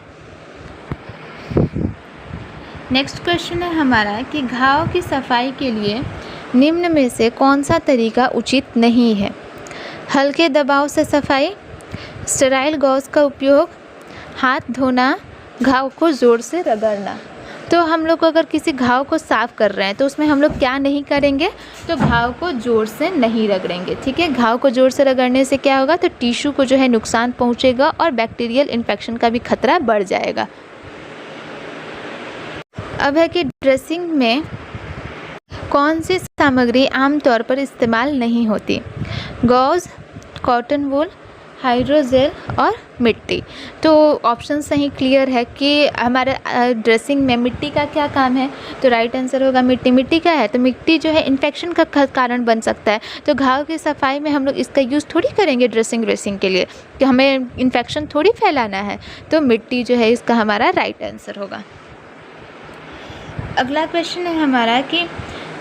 नेक्स्ट क्वेश्चन है हमारा कि घाव की सफाई के लिए निम्न में से कौन सा तरीका उचित नहीं है। हल्के दबाव से सफाई, स्टेराइल गॉज का उपयोग, हाथ धोना, घाव को ज़ोर से रगड़ना। तो हम लोग अगर किसी घाव को साफ़ कर रहे हैं तो उसमें हम लोग क्या नहीं करेंगे, तो घाव को ज़ोर से नहीं रगड़ेंगे। ठीक है। घाव को ज़ोर से रगड़ने से क्या होगा, तो टिश्यू को जो है नुकसान पहुँचेगा और बैक्टीरियल इन्फेक्शन का भी खतरा बढ़ जाएगा। अब है कि ड्रेसिंग में कौन सी सामग्री आमतौर पर इस्तेमाल नहीं होती। गॉज, कॉटन वूल, हाइड्रोजेल और मिट्टी। तो ऑप्शन सही क्लियर है कि हमारे ड्रेसिंग में मिट्टी का क्या काम है, तो राइट आंसर होगा मिट्टी। मिट्टी क्या है, तो मिट्टी जो है इन्फेक्शन का कारण बन सकता है। तो घाव की सफाई में हम लोग इसका यूज़ थोड़ी करेंगे ड्रेसिंग के लिए, कि हमें इन्फेक्शन थोड़ी फैलाना है। तो मिट्टी जो है इसका हमारा राइट आंसर होगा। अगला क्वेश्चन है हमारा कि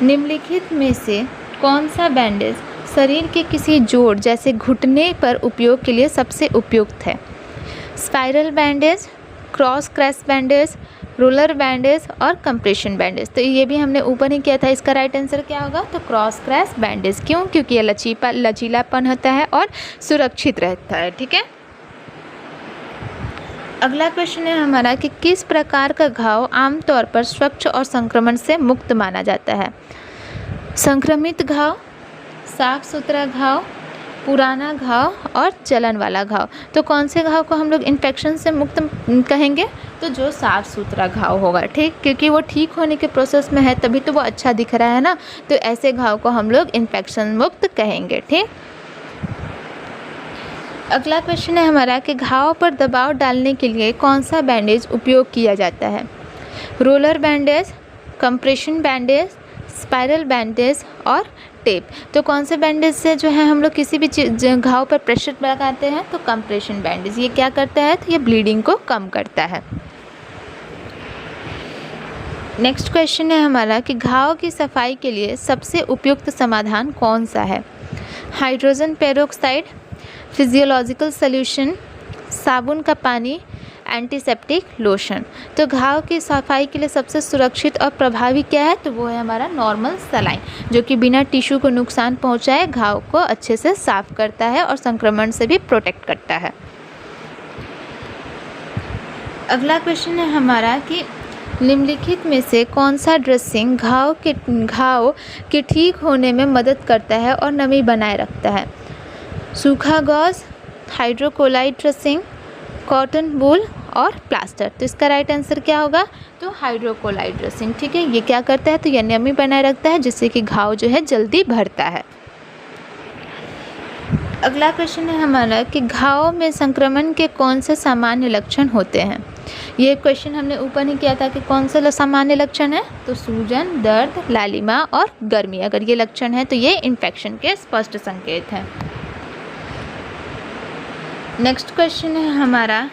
निम्नलिखित में से कौन सा बैंडेज शरीर के किसी जोड़ जैसे घुटने पर उपयोग के लिए सबसे उपयुक्त है। Spiral bandage, cross crash bandage, roller bandage और कंप्रेशन बैंडेज। तो ये भी हमने ऊपर ही किया था, इसका राइट आंसर क्या होगा, तो क्रॉस क्रैश बैंडेज। क्यों, क्योंकि ये लचीलापन होता है और सुरक्षित रहता है। ठीक है। अगला क्वेश्चन है हमारा कि किस प्रकार का घाव आमतौर पर स्वच्छ और संक्रमण से मुक्त माना जाता है। संक्रमित घाव, साफ सुथरा घाव, पुराना घाव और जलन वाला घाव। तो कौन से घाव को हम लोग इन्फेक्शन से मुक्त कहेंगे, तो जो साफ सुथरा घाव होगा। ठीक, क्योंकि वो ठीक होने के प्रोसेस में है, तभी तो वो अच्छा दिख रहा है ना। तो ऐसे घाव को हम लोग इन्फेक्शन मुक्त कहेंगे। ठीक। अगला क्वेश्चन है हमारा कि घाव पर दबाव डालने के लिए कौन सा बैंडेज उपयोग किया जाता है। Roller bandage, compression bandage, spiral bandage और टेप। तो कौन से बैंडेज से जो है हम लोग किसी भी घाव पर प्रेशर लगाते हैं, तो कंप्रेशन बैंडेज। ये क्या करता है, तो ये ब्लीडिंग को कम करता है। नेक्स्ट क्वेश्चन है हमारा कि घाव की सफाई के लिए सबसे उपयुक्त समाधान कौन सा है। हाइड्रोजन पेरोक्साइड, फिजियोलॉजिकल सॉल्यूशन, साबुन का पानी, एंटीसेप्टिक लोशन। तो घाव की सफाई के लिए सबसे सुरक्षित और प्रभावी क्या है, तो वो है हमारा नॉर्मल सलाइन, जो कि बिना टिश्यू को नुकसान पहुंचाए घाव को अच्छे से साफ करता है और संक्रमण से भी प्रोटेक्ट करता है। अगला क्वेश्चन है हमारा कि निम्नलिखित में से कौन सा ड्रेसिंग घाव के ठीक होने में मदद करता है और नमी बनाए रखता है। सूखा gauge, hydrocolloid dressing, cotton wool और प्लास्टर। तो इसका राइट आंसर क्या होगा, तो हाइड्रोकोलाइड ड्रेसिंग। ठीक है। ये क्या करता है, तो ये नमी बनाए रखता है, जिससे कि घाव जो है जल्दी भरता है। अगला क्वेश्चन है हमारा कि घाव में संक्रमण के कौन से सामान्य लक्षण होते हैं। ये क्वेश्चन हमने ऊपर ही किया था कि कौन से सामान्य लक्षण है, तो सूजन, दर्द, लालिमा और गर्मी। अगर ये लक्षण है तो ये इन्फेक्शन के स्पष्ट संकेत हैं। नेक्स्ट क्वेश्चन है हमारा,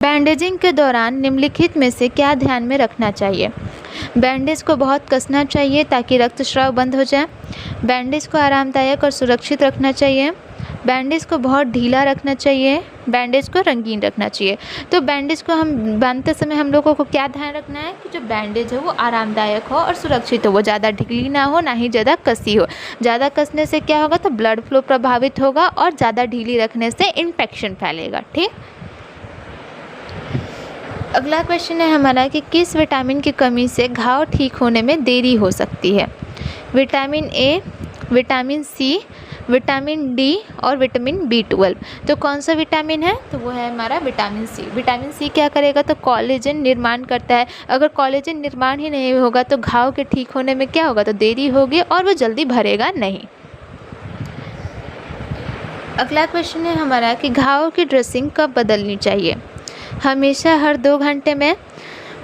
बैंडेजिंग के दौरान निम्नलिखित में से क्या ध्यान में रखना चाहिए। बैंडेज को बहुत कसना चाहिए ताकि रक्तस्राव बंद हो जाए। बैंडेज को आरामदायक और सुरक्षित रखना चाहिए। बैंडेज को बहुत ढीला रखना चाहिए। बैंडेज को रंगीन रखना चाहिए। तो बैंडेज को हम बांधते समय हम लोगों को क्या ध्यान रखना है कि जो बैंडेज है वो आरामदायक हो और सुरक्षित हो, वो ज़्यादा ढीली ना हो, ना ही ज़्यादा कसी हो। ज़्यादा कसने से क्या होगा, तो ब्लड फ्लो प्रभावित होगा और ज़्यादा ढीली रखने से इन्फेक्शन फैलेगा। ठीक। अगला क्वेश्चन है हमारा कि किस विटामिन की कमी से घाव ठीक होने में देरी हो सकती है। Vitamin A, vitamin C, vitamin D और विटामिन B12। तो कौन सा विटामिन है, तो वो है हमारा विटामिन सी। विटामिन सी क्या करेगा, तो कोलेजन निर्माण करता है। अगर कोलेजन निर्माण ही नहीं होगा तो घाव के ठीक होने में क्या होगा, तो देरी होगी और वो जल्दी भरेगा नहीं। अगला क्वेश्चन है हमारा कि घाव की ड्रेसिंग कब बदलनी चाहिए। हमेशा हर 2 घंटे में,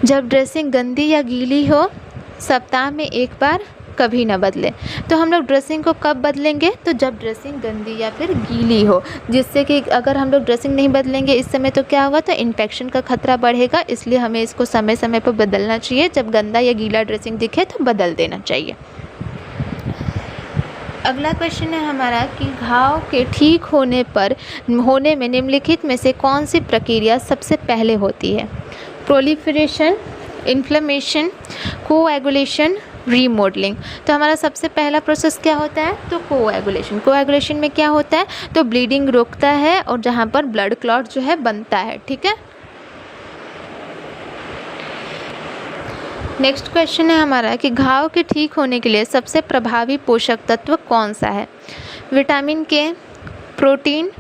जब ड्रेसिंग गंदी या गीली हो, सप्ताह में 1 बार, कभी ना बदलें। तो हम लोग ड्रेसिंग को कब बदलेंगे, तो जब ड्रेसिंग गंदी या फिर गीली हो, जिससे कि अगर हम लोग ड्रेसिंग नहीं बदलेंगे इस समय तो क्या होगा, तो इन्फेक्शन का खतरा बढ़ेगा। इसलिए हमें इसको समय समय पर बदलना चाहिए। जब गंदा या गीला ड्रेसिंग दिखे तो बदल देना चाहिए। अगला क्वेश्चन है हमारा कि घाव के ठीक होने में निम्नलिखित में से कौन सी प्रक्रिया सबसे पहले होती है। Proliferation, inflammation, coagulation, remodelling. तो हमारा सबसे पहला प्रोसेस क्या होता है, तो कोएगुलेशन। कोएगुलेशन में क्या होता है, तो ब्लीडिंग रोकता है और जहाँ पर ब्लड क्लॉट जो है बनता है। ठीक है, नेक्स्ट क्वेश्चन है हमारा कि घाव के ठीक होने के लिए सबसे प्रभावी पोषक तत्व कौन सा है। विटामिन के, प्रोटीन,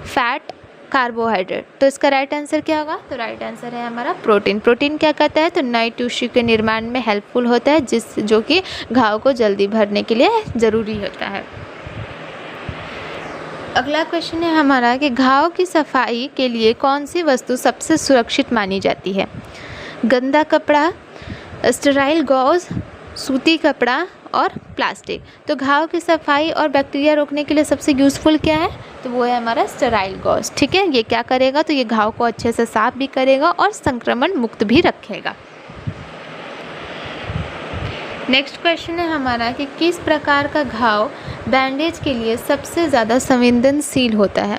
फैट, कार्बोहाइड्रेट। तो इसका राइट आंसर क्या होगा, तो राइट आंसर है हमारा प्रोटीन। प्रोटीन क्या करता है, तो नए टिश्यू के निर्माण में हेल्पफुल होता है, जो कि घाव को जल्दी भरने के लिए ज़रूरी होता है। अगला क्वेश्चन है हमारा कि घाव की सफाई के लिए कौन सी वस्तु सबसे सुरक्षित मानी जाती है। गंदा कपड़ा, स्टेराइल गॉज, सूती कपड़ा और प्लास्टिक। तो घाव की सफाई और बैक्टीरिया रोकने के लिए सबसे यूज़फुल क्या है, तो वो है हमारा स्टेराइल गॉज। ठीक है, ये क्या करेगा, तो ये घाव को अच्छे से साफ भी करेगा और संक्रमण मुक्त भी रखेगा। नेक्स्ट क्वेश्चन है हमारा कि किस प्रकार का घाव बैंडेज के लिए सबसे ज़्यादा संवेदनशील होता है।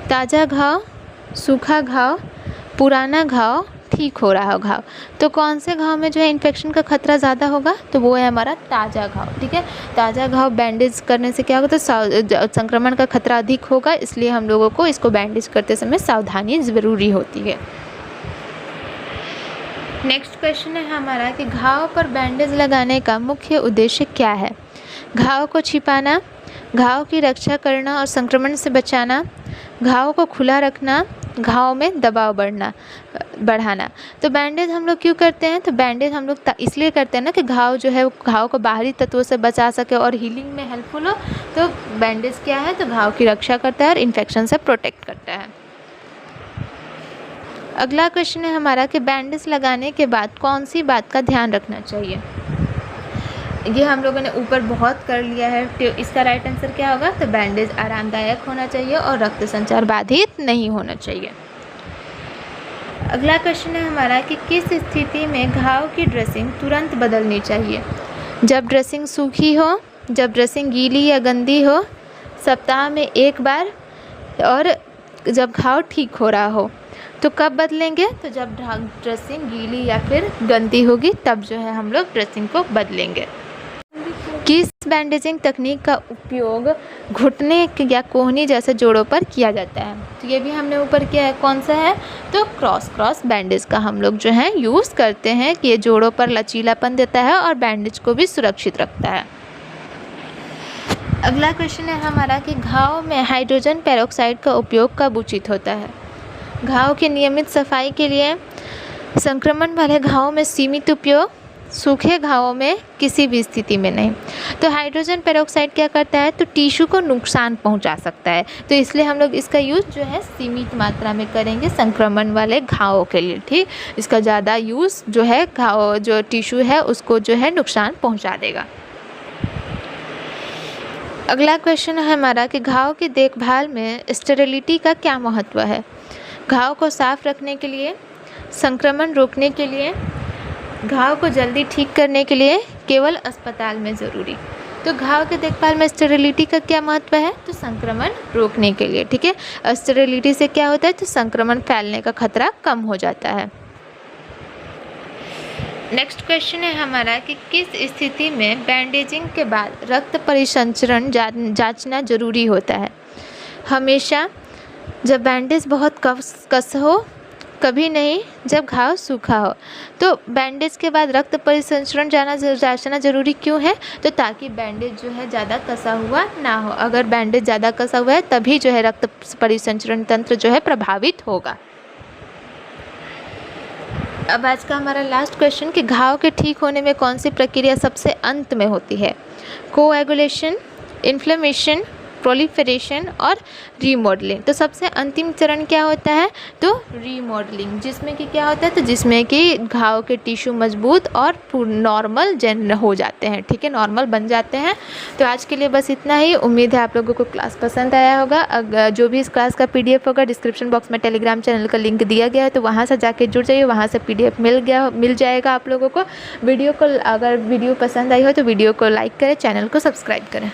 ताज़ा घाव, सूखा घाव, पुराना घाव, ठीक हो रहा घाव। तो कौन से घाव में जो है इन्फेक्शन का खतरा ज़्यादा होगा, तो वो है हमारा ताज़ा घाव। ठीक है, ताज़ा घाव बैंडेज करने से क्या होगा, तो संक्रमण का खतरा अधिक होगा। इसलिए हम लोगों को इसको बैंडेज करते समय सावधानी ज़रूरी होती है। नेक्स्ट क्वेश्चन है हमारा कि घाव पर बैंडेज लगाने का मुख्य उद्देश्य क्या है। घाव को छिपाना, घाव की रक्षा करना और संक्रमण से बचाना, घाव को खुला रखना, घाव में दबाव बढ़ाना। तो बैंडेज हम लोग क्यों करते हैं, तो बैंडेज हम लोग इसलिए करते हैं ना कि घाव जो है घाव को बाहरी तत्वों से बचा सके और हीलिंग में हेल्पफुल हो। तो बैंडेज क्या है, तो घाव की रक्षा करता है और इन्फेक्शन से प्रोटेक्ट करता है। अगला क्वेश्चन है हमारा कि बैंडेज लगाने के बाद कौन सी बात का ध्यान रखना चाहिए। ये हम लोगों ने ऊपर बहुत कर लिया है, तो इसका राइट आंसर क्या होगा, तो बैंडेज आरामदायक होना चाहिए और रक्त संचार बाधित नहीं होना चाहिए। अगला क्वेश्चन है हमारा कि किस स्थिति में घाव की ड्रेसिंग तुरंत बदलनी चाहिए। जब ड्रेसिंग सूखी हो, जब ड्रेसिंग गीली या गंदी हो, सप्ताह में 1 बार और जब घाव ठीक हो रहा हो। तो कब बदलेंगे, तो जब ड्रेसिंग गीली या फिर गंदी होगी तब जो है हम लोग ड्रेसिंग को बदलेंगे। किस बैंडेजिंग तकनीक का उपयोग घुटने या कोहनी जैसे जोड़ों पर किया जाता है। तो ये भी हमने ऊपर किया है, कौन सा है, तो क्रॉस बैंडेज का हम लोग जो है यूज़ करते हैं कि ये जोड़ों पर लचीलापन देता है और बैंडेज को भी सुरक्षित रखता है। अगला क्वेश्चन है हमारा कि घाव में हाइड्रोजन पेरोक्साइड का उपयोग कब उचित होता है। घाव की नियमित सफाई के लिए, संक्रमण वाले घावों में सीमित उपयोग, सूखे घावों में किसी भी स्थिति में नहीं। तो हाइड्रोजन पेरोक्साइड क्या करता है, तो टिश्यू को नुकसान पहुंचा सकता है। तो इसलिए हम लोग इसका यूज़ जो है सीमित मात्रा में करेंगे संक्रमण वाले घावों के लिए। ठीक, इसका ज़्यादा यूज़ जो है घाव जो टिश्यू है उसको जो है नुकसान पहुंचा देगा। अगला क्वेश्चन है हमारा कि घाव की देखभाल में स्टेरिलिटी का क्या महत्व है। घाव को साफ रखने के लिए, संक्रमण रोकने के लिए, घाव को जल्दी ठीक करने के लिए, केवल अस्पताल में ज़रूरी। तो घाव के देखभाल में स्टेरिलिटी का क्या महत्व है, तो संक्रमण रोकने के लिए। ठीक है, स्टेरिलिटी से क्या होता है, तो संक्रमण फैलने का खतरा कम हो जाता है। नेक्स्ट क्वेश्चन है हमारा कि किस स्थिति में बैंडेजिंग के बाद रक्त परिसंचरण जांचना जरूरी होता है। हमेशा, जब बैंडेज बहुत कस हो, कभी नहीं जब घाव सूखा हो। तो बैंडेज के बाद रक्त परिसंचरण जांचना ज़रूरी क्यों है? तो ताकि बैंडेज जो है ज़्यादा कसा हुआ ना हो। अगर बैंडेज ज़्यादा कसा हुआ है तभी जो है रक्त परिसंचरण तंत्र जो है प्रभावित होगा। अब आज का हमारा लास्ट क्वेश्चन कि घाव के ठीक होने में कौन सी प्रक्रिया सबसे अंत में होती है? कोएगुलेशन, इन्फ्लेमेशन, प्रोलिफरेशन और रीमॉडलिंग। तो सबसे अंतिम चरण क्या होता है? तो रीमॉडलिंग, जिसमें कि क्या होता है? तो जिसमें कि घाव के टिश्यू मजबूत और नॉर्मल हो जाते हैं। ठीक है, नॉर्मल बन जाते हैं। तो आज के लिए बस इतना ही। उम्मीद है आप लोगों को क्लास पसंद आया होगा। अगर जो भी इस क्लास का PDF होगा, डिस्क्रिप्शन बॉक्स में टेलीग्राम चैनल का लिंक दिया गया है, तो वहाँ से जाके जुड़ जाइए। वहाँ से PDF मिल जाएगा आप लोगों को। अगर वीडियो पसंद आई हो तो वीडियो को लाइक करें, चैनल को सब्सक्राइब करें।